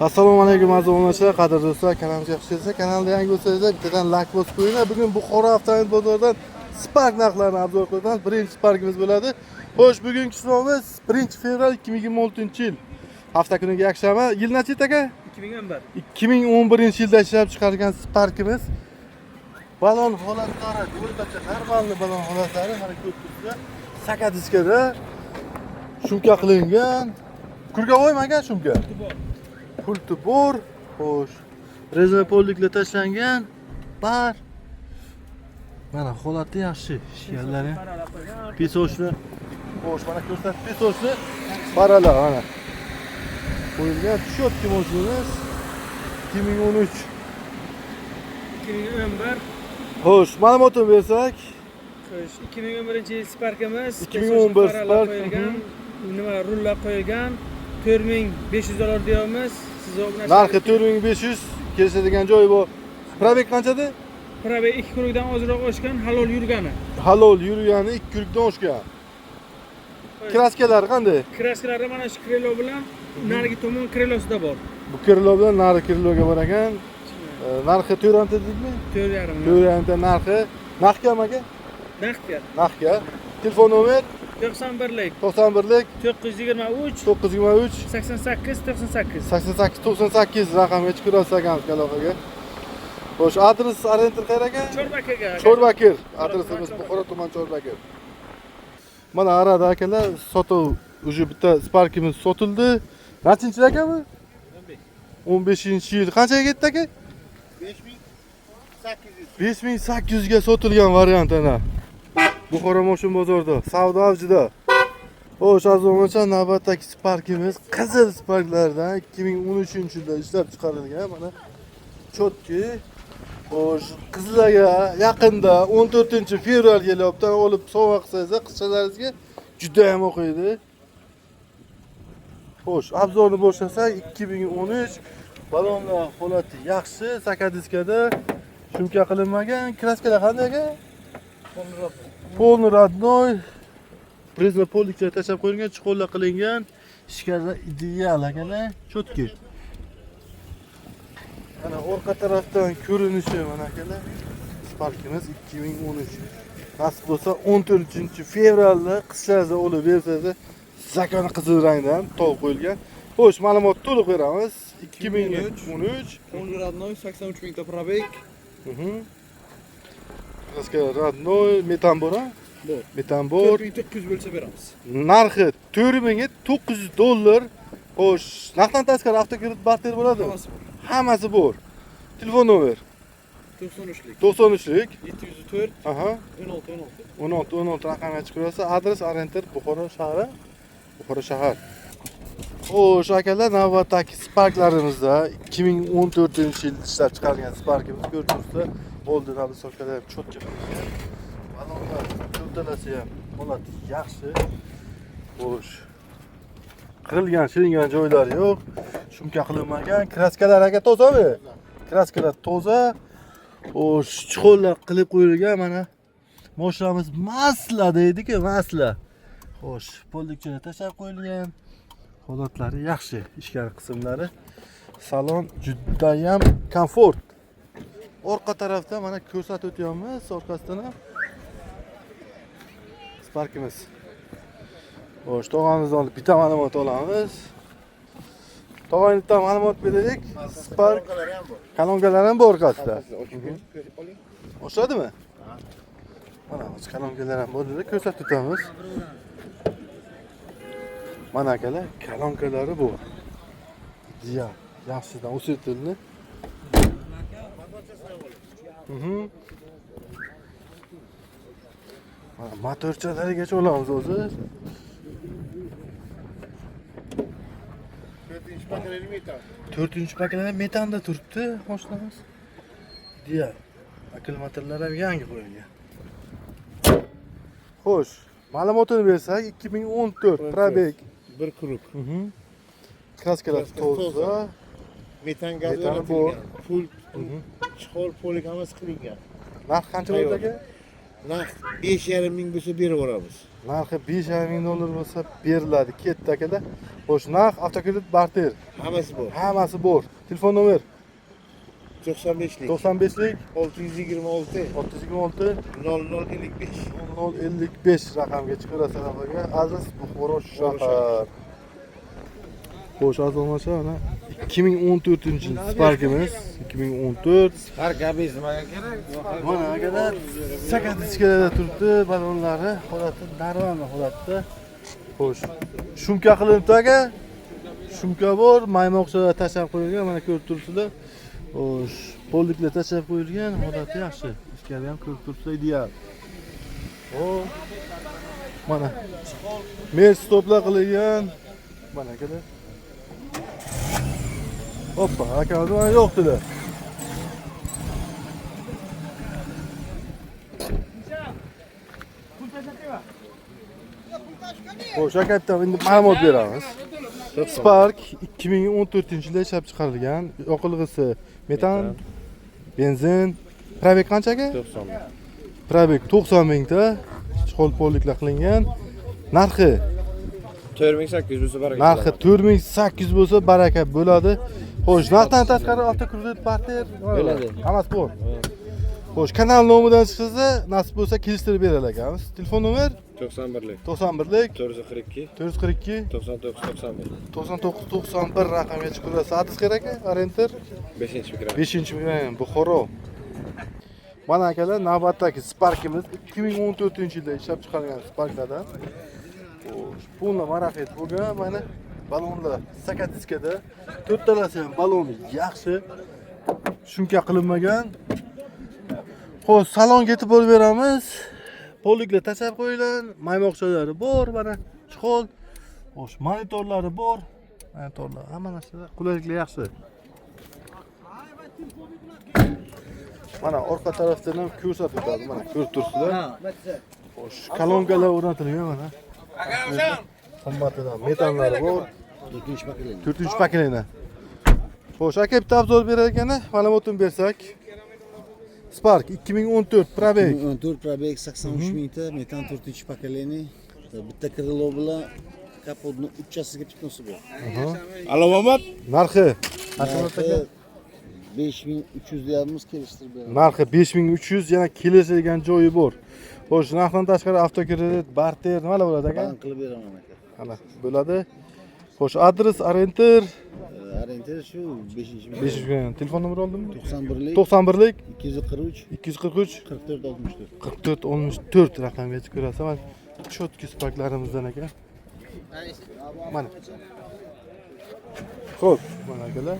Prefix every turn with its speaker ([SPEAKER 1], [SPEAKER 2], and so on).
[SPEAKER 1] Assalomu alaykum aziz obunachilar, qadrli do'stlar, kanalimizga xush kelibsiz. Kanalda yangi bo'lsangiz, bittadan like bosib qo'yinglar. Bugun Buxoro avtomobil bozoridan Spark narxlarini obzor qilamiz. Birinchi Sparkimiz bo'ladi. Xo'sh, bugungi sanamiz 1-fevral 2026-yil. Hafta kuniga yakshanba. Yil nechi aka?
[SPEAKER 2] 2011.
[SPEAKER 1] 2011-yilda ishlab chiqarilgan Sparkimiz. Balon holatlari, o'rtacha normalni balon holatlari mana ko'ribsizlar. Saka diskada shumka qilingan. Kurga qo'ymagan shumka. Pulti bor, xo'sh. Rezina polliklar tashlangan. Bar. Mana holati yaxshi. Shiyalari. Pesochni. Xo'sh, mana ko'rsat pesochni. Parala mana. Qo'yilgan cho'tki mashinamiz 2013.
[SPEAKER 2] 2011.
[SPEAKER 1] Xo'sh, ma'lumotni bersak,
[SPEAKER 2] 2011-yil Sparkimiz
[SPEAKER 1] 2011 Spark
[SPEAKER 2] nima rullar qo'yilgan. 4500 dollar deyapmiz. Siz
[SPEAKER 1] narxi 4500, kelishadigan joyi bor. Probek qanchada?
[SPEAKER 2] Probek 2 kunlikdan ozroq oshgan, halol yurgani.
[SPEAKER 1] Halol yurgani 2 kunlikdan oshgan. Kraskalari qanday?
[SPEAKER 2] Kraskalari mana shu krilo bilan narigi tomon krilosida bor.
[SPEAKER 1] Bu krilo bilan nari kriloga bor ekan. Narxi 4 dedikmi?
[SPEAKER 2] 4,5.
[SPEAKER 1] 4 narxi. Naqdga aka?
[SPEAKER 2] Naqdga.
[SPEAKER 1] Naqdga. Telefon nomer
[SPEAKER 2] 91lik
[SPEAKER 1] 91lik
[SPEAKER 2] 923
[SPEAKER 1] 923
[SPEAKER 2] 88 98.
[SPEAKER 1] 88 98 raqamga chiqarasiz akamiz aloqaga. Xo'sh, adres Arenter qayerga aka?
[SPEAKER 2] Chorbakaga.
[SPEAKER 1] Chorbakir. Adresimiz Buxoro tuman Chorbakir. Mana arada akalar sotuv уже bitta Sparkimiz sotildi. Nechinchi aka bu? 15-yil. Qanchaga ketdi aka? 5800 ga sotilgan variant ana. Buxoro moshin bozorida, savdo avjida. Xo'sh, aziz obunachilar, navbatdagi Sparkimiz qizil Sparklardan 2013-yilda ishlab chiqarilgan. Mana cho'tki. Xo'sh, qizlarga yaqinda 14-fevral kelyapti. Olib sovg'a qilsangiz, qizchalaringizga juda ham o'qiydi. Xo'sh, obzorni boshlasak 2013 balonlar holati yaxshi, saka diskada shumka qilinmagan. Kraskalar qanday aka? Polni radnoy. Rezina polliklar tashlab qo'yilgan, chuqurlar qilingan. Ishkalar ideal akalar, cho'tki. Mana orqa tarafdan ko'rinishi mana akalar. Sparkimiz 2013. Nasib bo'lsa 14-fevralda qizchalarga olib bersangiz, zakoni qizil rangdan tog' qo'yilgan. Xo'sh, ma'lumot to'liq beramiz. 2013
[SPEAKER 3] Polni radnoy 83 mingta probek.
[SPEAKER 1] Kraska radnoy, metan bor, ha?
[SPEAKER 3] Bor.
[SPEAKER 1] Metan bor.
[SPEAKER 3] 4900 bo'lsa beramiz.
[SPEAKER 1] Narxi 4900 dollar. Xo'sh, naqddan tashqari avtokredit barter bo'ladi. Hammasi bor. Telefon nomer
[SPEAKER 3] 93lik
[SPEAKER 1] 93lik
[SPEAKER 3] 704
[SPEAKER 1] aha 16 raqamga chiqarsa, adres Arenter Buxoro shahri. Buxoro shahar. Xo'sh, akalar, navbatdagi Sparklarimizda 2014-yil ishlab chiqarilgan Sparkimiz ko'rishingizda bo'ldi. Nabisokalar ham cho'tki qilingan. Balonlar to'ltalasi ham holati yaxshi. Xo'sh. Qirilgan, shilingan joylari yo'q. Shumka qilinmagan. Kraskalar aka tozami? Kraskalar toza. Xo'sh, chuqurlar qilib qo'yilgan mana. Mashinamiz masla deydi-ku, masla. Xo'sh, pollikchalar tashlab qo'yilgan. Holatlari yaxshi, ichkari qismlari. Salon juda ham komfort. Orqa tarafda mana ko'rsatib o'tyapmiz, orqasidan ham Sparkimiz. Xo'sh, tog'amizdan olib bitta ma'lumot olamiz. Tog'angizdan ma'lumot beraylik. Spark kolonkalar ham bor orqasida. O'xshadimi? Mana kolonkalar ham bor deb ko'rsatib o'tamiz. Mana akalar, kolonkalari bor. Diya, yaxshidan o'sitildi. Mana motorchalarigacha olamiz o'zi. 4-paklar metanda turibdi mashinamiz. Diya, akkumulyatorlar ham yangi qo'yilgan. Xo'sh, ma'lumotini bersak 2014 probek
[SPEAKER 3] 1 kruk.
[SPEAKER 1] Kraskalar toza,
[SPEAKER 3] Metan
[SPEAKER 1] Metan
[SPEAKER 3] gazi
[SPEAKER 1] bor.
[SPEAKER 3] Pul chuqur polik hammasi qilingan.
[SPEAKER 1] narx qancha bo'ldi aka?
[SPEAKER 3] Narx 5,5 ming bo'lsa berib yuboramiz.
[SPEAKER 1] Narxi 5,5 ming dollar bo'lsa beriladi. Ketdi akalar. Xo'sh, narx avtokredit barter.
[SPEAKER 3] Hammasi bor.
[SPEAKER 1] Hammasi bor. Telefon nomer
[SPEAKER 3] 95lik
[SPEAKER 1] 95lik
[SPEAKER 3] 626
[SPEAKER 1] 626
[SPEAKER 3] 0055.
[SPEAKER 1] 0055 raqamga chiqarasiz aka. Adres Buxoro shahar. Xo'sh, azizlar, mana 2014-yil Sparkimiz 2014.
[SPEAKER 3] Spark abiz nimaga kerak?
[SPEAKER 1] Mana akalar sakatichkalarda turibdi, balonlari holati normal holatda. Xo'sh, shumka qilinibdi aka. Shumka bor, maymoqchalar tashlab qo'yilgan, mana ko'rib turibsizlar. Xo'sh, polliklar tashlab qo'yilgan, holati yaxshi. Ichkari ham ko'rib turibsizlar, ideal. Xo'p. Mana mer stoplar qilingan. Mana akalar. Hoppa, akamizda mana yo'qdilar. Xo'sh, aka bitta endi ma'lumot beramiz. Spark 2014-yilda ishlab chiqarilgan. Yoqilg'isi metan, benzin. Probeg qancha aka?
[SPEAKER 3] 90 ming.
[SPEAKER 1] Probeg 90 mingta. Chol polliklar qilingan. Narxi
[SPEAKER 3] 4800 bo'lsa baraka.
[SPEAKER 1] Narxi 4800 bo'lsa baraka bo'ladi. Xo'sh, narxdan tashqari avtokredit barter
[SPEAKER 3] Bo'ladi.
[SPEAKER 1] hammasi bor. Xo'sh, kanal nomidan chiqsa, nasib bo'lsa kelishtirib berar ekanmiz. Telefon nomer
[SPEAKER 3] 91lik
[SPEAKER 1] 91lik
[SPEAKER 3] 442
[SPEAKER 1] 442
[SPEAKER 3] 99 91.
[SPEAKER 1] 9991 raqamga chiqarasiz. Adres kerak aka? Orienter
[SPEAKER 3] 5-mikron.
[SPEAKER 1] 5-mikron Buxoro. Mana akalar, navbatdagi Sparkimiz 2014-yilda ishlab chiqarilgan Sparklardan. Xo'sh, bunlar maraqet bo'lgan, mana balonlar sakatiskada. To'rtalasi ham baloni yaxshi. Shunga qilinmagan. Xo'sh, salonga yetib olib beramiz. Polliklar tashlab qo'yilgan, maymoqchalari bor, mana chqol. Xo'sh, monitorlari bor. Monitorlar hamma narsa qulayliklar yaxshi. Mana orqa tarafdan ham ko'rsatib o'tadi, mana ko'rib turibsizlar. Xo'sh, kolonkalar o'rnatilgan mana. Qimmatida metanlari bor. 4-pokoleniya. Xo'sh, aka bitta obzor berar ekan, ma'lumotini bersak. Spark 2014 probeg.
[SPEAKER 4] 14 probeg 83 mingta, metan 4-pokoleniya. Bitta krilo bilan kapotni uchchasiga pitnosi bor.
[SPEAKER 3] Alomat
[SPEAKER 1] Narxi
[SPEAKER 4] 5300 deyapmiz, kelishtirib beramiz.
[SPEAKER 1] Narxi 5300, yana kelishadigan joyi bor. Xo'sh, narxdan tashqari avtokredit, barter nimalar bo'ladi aka?
[SPEAKER 4] Baland qilib beraman aka.
[SPEAKER 1] Mana bo'ladi. Xo'sh, adres Orienter
[SPEAKER 4] Orienter shu 5-ming.
[SPEAKER 1] 500. Telefon nomeri oldimmi?
[SPEAKER 4] 91lik
[SPEAKER 1] 91lik
[SPEAKER 4] 243
[SPEAKER 1] 243
[SPEAKER 4] 44 64.
[SPEAKER 1] 44 64 raqamga chiqarasiz. Mana chotki Sparklarimizdan aka. Mana. Xo'p, mana akalar.